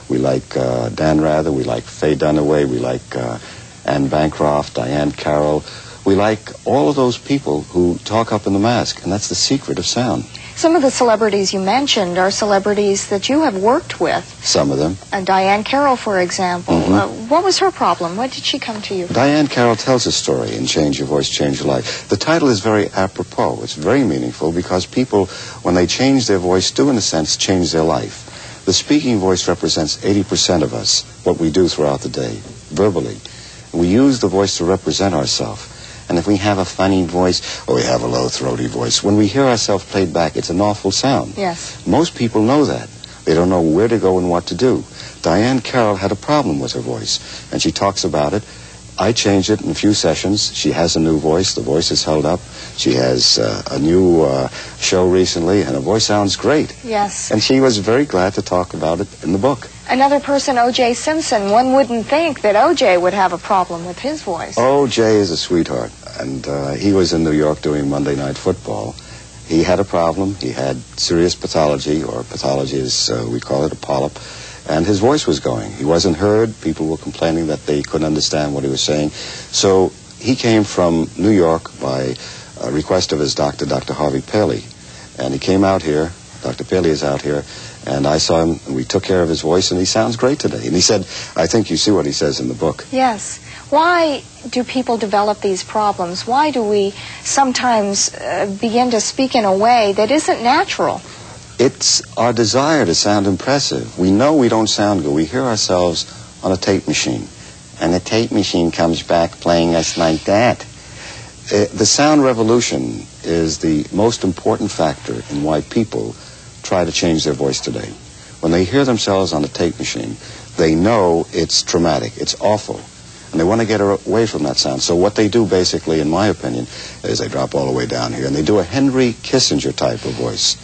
We like Dan Rather. We like Faye Dunaway. We like Anne Bancroft, Diane Carroll. We like all of those people who talk up in the mask, and that's the secret of sound. Some of the celebrities you mentioned are celebrities that you have worked with. Some of them. Diane Carroll, for example. Mm-hmm. What was her problem? What did she come to you for? Diane Carroll tells a story in Change Your Voice, Change Your Life. The title is very apropos. It's very meaningful because people, when they change their voice, do in a sense change their life. The speaking voice represents 80% of us, what we do throughout the day, verbally. We use the voice to represent ourselves. And if we have a funny voice or we have a low, throaty voice, when we hear ourselves played back, it's an awful sound. Yes. Most people know that. They don't know where to go and what to do. Diane Carroll had a problem with her voice, and she talks about it. I changed it in a few sessions. She has a new voice. The voice is held up. She has a new show recently, and her voice sounds great. Yes. And she was very glad to talk about it in the book. Another person, O.J. Simpson, one wouldn't think that O.J. would have a problem with his voice. O.J. is a sweetheart, and he was in New York doing Monday Night Football. He had a problem. He had serious pathology, or pathology as we call it, a polyp, and his voice was going. He wasn't heard. People were complaining that they couldn't understand what he was saying. So he came from New York by request of his doctor, Dr. Harvey Paley, and he came out here. Dr. Paley is out here, and I saw him, and we took care of his voice, and he sounds great today. And he said, I think you see what he says in the book. Yes. Why do people develop these problems? Why do we sometimes begin to speak in a way that isn't natural? It's our desire to sound impressive. We know we don't sound good. We hear ourselves on a tape machine, and the tape machine comes back playing us like that. The sound revolution is the most important factor in why people try to change their voice today. When they hear themselves on a tape machine, they know it's traumatic, it's awful, and they want to get away from that sound. So what they do basically, in my opinion, is they drop all the way down here, and they do a Henry Kissinger type of voice,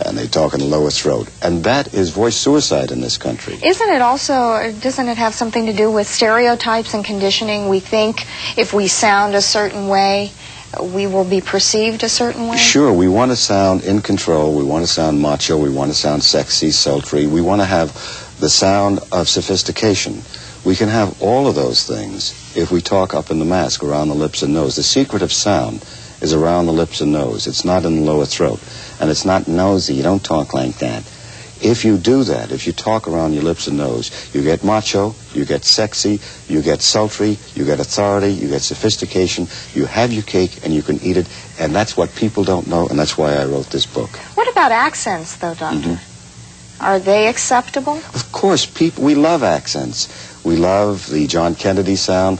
and they talk in the lower throat. And that is voice suicide in this country. Isn't it also, doesn't it have something to do with stereotypes and conditioning? We think if we sound a certain way, we will be perceived a certain way? Sure, we want to sound in control, we want to sound macho, we want to sound sexy, sultry, we want to have the sound of sophistication. We can have all of those things if we talk up in the mask, around the lips and nose. The secret of sound is around the lips and nose. It's not in the lower throat. And it's not nosy. You don't talk like that. If you do that, if you talk around your lips and nose, you get macho, you get sexy, you get sultry, you get authority, you get sophistication, you have your cake and you can eat it, and that's what people don't know, and that's why I wrote this book. What about accents, though, Doctor? Are they acceptable? Of course, we love accents. We love the John Kennedy sound.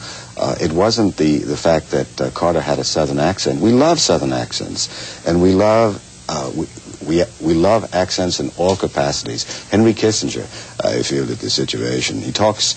It wasn't the fact that Carter had a Southern accent. We love Southern accents, and we love we love accents in all capacities. Henry Kissinger, I feel that the situation, he talks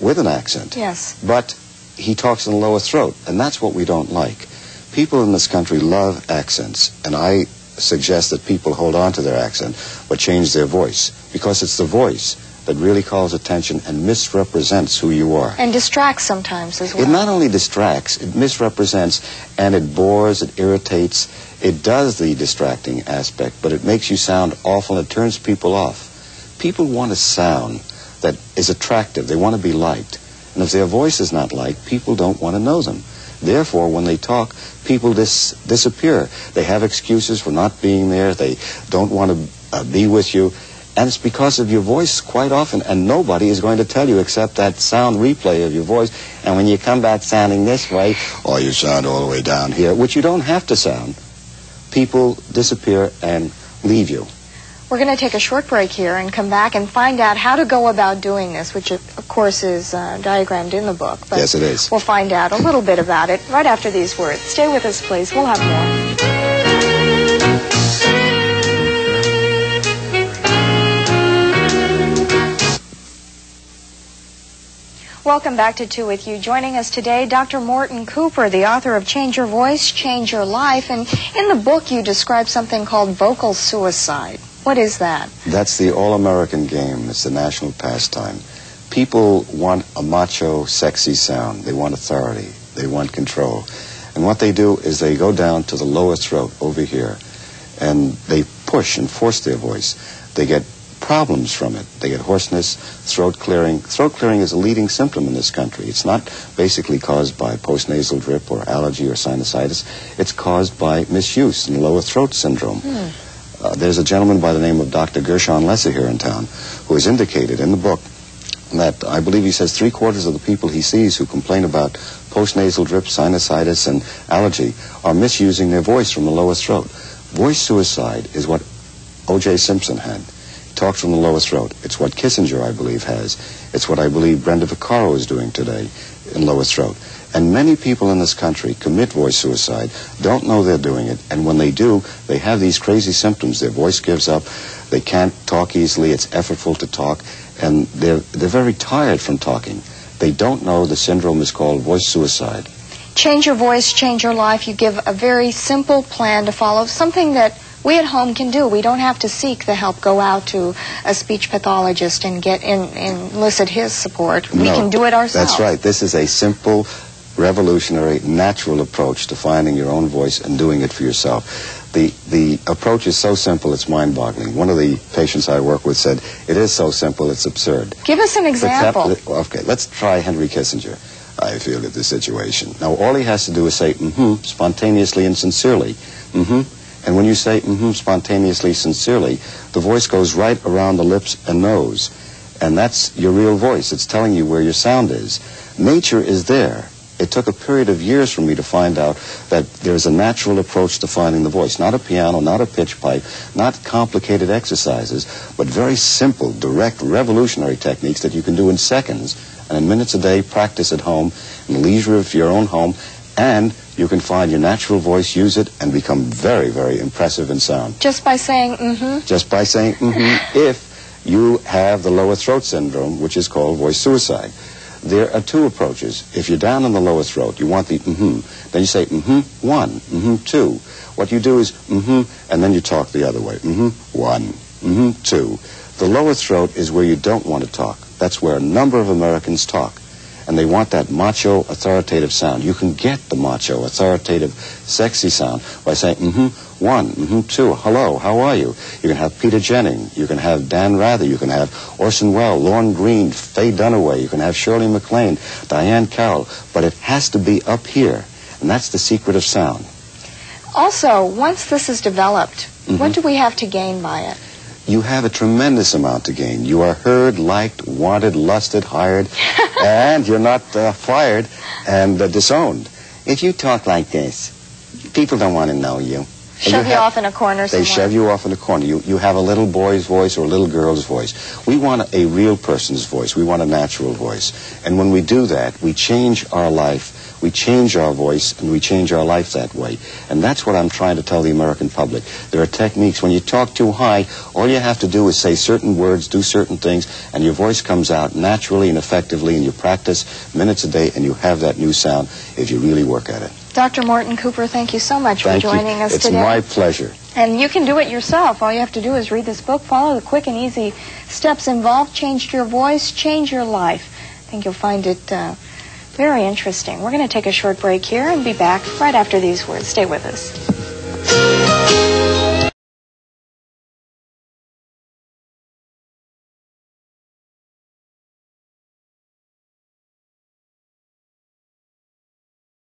with an accent. Yes. But he talks in the lower throat, and that's what we don't like. People in this country love accents, and I suggest that people hold on to their accent but change their voice, because it's the voice that really calls attention and misrepresents who you are. And distracts sometimes as well. It not only distracts, it misrepresents, and it bores, it irritates. It does the distracting aspect, but it makes you sound awful and it turns people off. People want a sound that is attractive. They want to be liked. And if their voice is not liked, people don't want to know them. Therefore, when they talk, people disappear. They have excuses for not being there. They don't want to be with you. And it's because of your voice quite often, and nobody is going to tell you except that sound replay of your voice. And when you come back sounding this way, or you sound all the way down here, which you don't have to sound, people disappear and leave you. We're going to take a short break here and come back and find out how to go about doing this, which of course is diagrammed in the book. But yes, it is. We'll find out a little bit about it right after these words. Stay with us, please. We'll have more. Welcome back to Two With You. Joining us today, Dr. Morton Cooper, the author of Change Your Voice, Change Your Life. And in the book, you describe something called vocal suicide. What is that? That's the all-American game. It's the national pastime. People want a macho, sexy sound. They want authority. They want control. And what they do is they go down to the lower throat over here, and they push and force their voice. They get problems from it. They get hoarseness, throat clearing. Throat clearing is a leading symptom in this country. It's not basically caused by postnasal drip or allergy or sinusitis. It's caused by misuse and lower throat syndrome. There's a gentleman by the name of Dr. Gershon Lesser here in town who has indicated in the book that I believe he says 3/4 of the people he sees who complain about postnasal drip, sinusitis, and allergy are misusing their voice from the lower throat. Voice suicide is what O.J. Simpson had. He talked from the lower throat. It's what Kissinger, I believe, has. It's what I believe Brenda Vaccaro is doing today in lower throat. And many people in this country commit voice suicide, don't know they're doing it, and when they do, they have these crazy symptoms. Their voice gives up, they can't talk easily, it's effortful to talk, and they're very tired from talking. They don't know the syndrome is called voice suicide. Change your voice, change your life. You give a very simple plan to follow, something that we at home can do. We don't have to seek the help, go out to a speech pathologist and enlist his support. We can do it ourselves. That's right. This is a simple, revolutionary, natural approach to finding your own voice and doing it for yourself. The approach is so simple, it's mind-boggling. One of the patients I work with said, it is so simple, it's absurd. Give us an example. Okay, let's try Henry Kissinger, I feel, at this situation. Now, all he has to do is say, spontaneously and sincerely. And when you say, spontaneously, sincerely, the voice goes right around the lips and nose. And that's your real voice. It's telling you where your sound is. Nature is there. It took a period of years for me to find out that there's a natural approach to finding the voice. Not a piano, not a pitch pipe, not complicated exercises, but very simple, direct, revolutionary techniques that you can do in seconds and in minutes a day, practice at home, in the leisure of your own home, and you can find your natural voice, use it, and become very, very impressive in sound. Just by saying Just by saying if you have the lower throat syndrome, which is called voice suicide. There are two approaches. If you're down in the lower throat, you want the then you say one, two. What you do is and then you talk the other way. One, two. The lower throat is where you don't want to talk. That's where a number of Americans talk. And they want that macho, authoritative sound. You can get the macho, authoritative, sexy sound by saying one, two, hello, how are you? You can have Peter Jennings, you can have Dan Rather, you can have Orson Welles, Lorne Greene, Faye Dunaway, you can have Shirley MacLaine, Diane Carroll, but it has to be up here, and that's the secret of sound. Also, once this is developed, what do we have to gain by it? You have a tremendous amount to gain. You are heard, liked, wanted, lusted, hired, and you're not fired and disowned. If you talk like this, people don't want to know you. Shove you off in a corner somewhere. They shove you off in a corner. You have a little boy's voice or a little girl's voice. We want a real person's voice. We want a natural voice. And when we do that, we change our life, we change our voice, and we change our life that way. And that's what I'm trying to tell the American public. There are techniques. When you talk too high, all you have to do is say certain words, do certain things, and your voice comes out naturally and effectively, and you practice minutes a day, and you have that new sound if you really work at it. Dr. Morton Cooper, thank you so much for joining us today. It's my pleasure. And you can do it yourself. All you have to do is read this book, follow the quick and easy steps involved, change your voice, change your life. I think you'll find it very interesting. We're going to take a short break here and be back right after these words. Stay with us.